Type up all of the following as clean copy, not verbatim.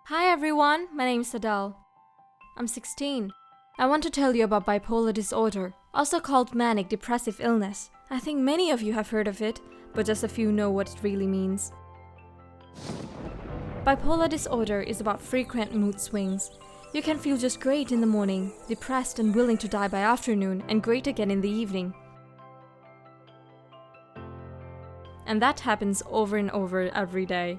Hi everyone, my name is Adele. I'm 16. I want to tell you about bipolar disorder, also called manic depressive illness. I think many of you have heard of it, but just a few know what it really means. Bipolar disorder is about frequent mood swings. You can feel just great in the morning, depressed and willing to die by afternoon, and great again in the evening. And that happens over and over every day.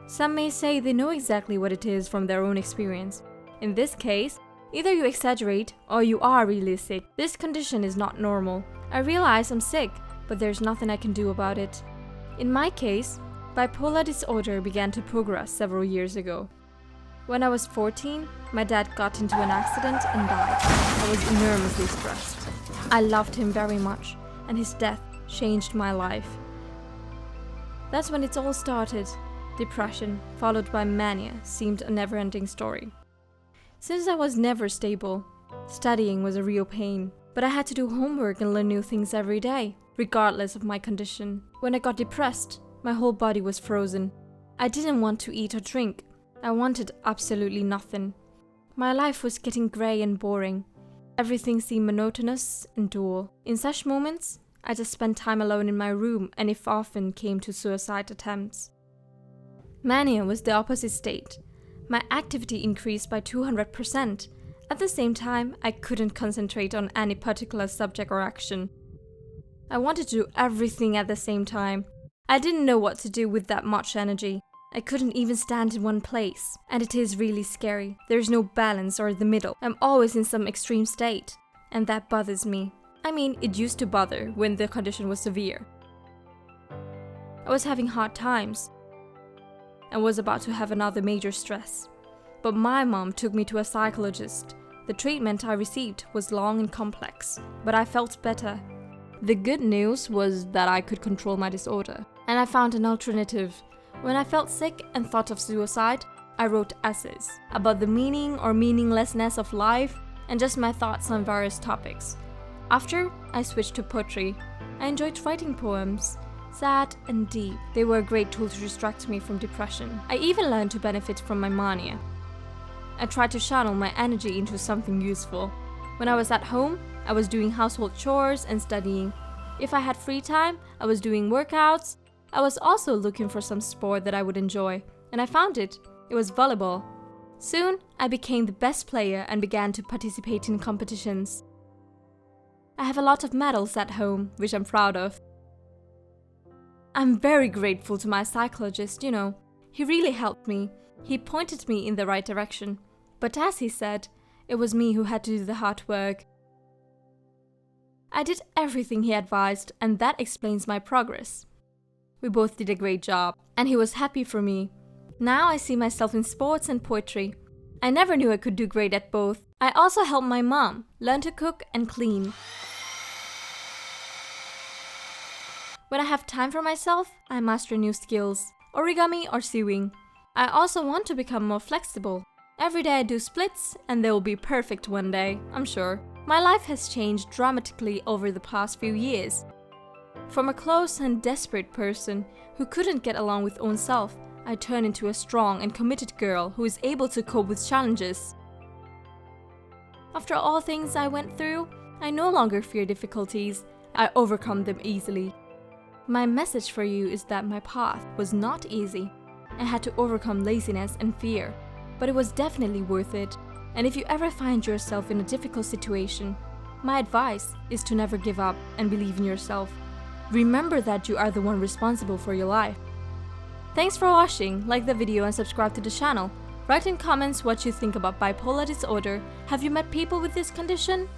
Some may say they know exactly what it is from their own experience. In this case, either you exaggerate or you are really sick. This condition is not normal. I realize I'm sick, but there's nothing I can do about it. In my case, bipolar disorder began to progress several years ago. When I was 14, my dad got into an accident and died. I was enormously stressed. I loved him very much, and his death changed my life. That's when it all started. Depression, followed by mania, seemed a never-ending story. Since I was never stable, studying was a real pain, but I had to do homework and learn new things every day, regardless of my condition. When I got depressed, my whole body was frozen. I didn't want to eat or drink. I wanted absolutely nothing. My life was getting grey and boring. Everything seemed monotonous and dull. In such moments, I just spent time alone in my room and if often came to suicide attempts. Mania was the opposite state. My activity increased by 200%. At the same time, I couldn't concentrate on any particular subject or action. I wanted to do everything at the same time. I didn't know what to do with that much energy. I couldn't even stand in one place. And it is really scary. There's no balance or the middle. I'm always in some extreme state. And that bothers me. I mean, it used to bother when the condition was severe. I was having hard times and was about to have another major stress. But my mom took me to a psychologist. The treatment I received was long and complex, but I felt better. The good news was that I could control my disorder, and I found an alternative. When I felt sick and thought of suicide, I wrote essays about the meaning or meaninglessness of life and just my thoughts on various topics. After, I switched to poetry. I enjoyed writing poems. Sad and deep, they were a great tool to distract me from depression. I even learned to benefit from my mania. I tried to channel my energy into something useful. When I was at home, I was doing household chores and studying. If I had free time, I was doing workouts. I was also looking for some sport that I would enjoy, and I found it. It was volleyball. Soon, I became the best player and began to participate in competitions. I have a lot of medals at home, which I'm proud of. I'm very grateful to my psychologist, He really helped me. He pointed me in the right direction. But as he said, it was me who had to do the hard work. I did everything he advised, and that explains my progress. We both did a great job, and he was happy for me. Now I see myself in sports and poetry. I never knew I could do great at both. I also helped my mom learn to cook and clean. When I have time for myself, I master new skills, origami or sewing. I also want to become more flexible. Every day I do splits, and they will be perfect one day, I'm sure. My life has changed dramatically over the past few years. From a close and desperate person who couldn't get along with own self, I turned into a strong and committed girl who is able to cope with challenges. After all things I went through, I no longer fear difficulties. I overcome them easily. My message for you is that my path was not easy. I had to overcome laziness and fear, but it was definitely worth it. And if you ever find yourself in a difficult situation, my advice is to never give up and believe in yourself. Remember that you are the one responsible for your life. Thanks for watching, like the video and subscribe to the channel. Write in comments what you think about bipolar disorder. Have you met people with this condition?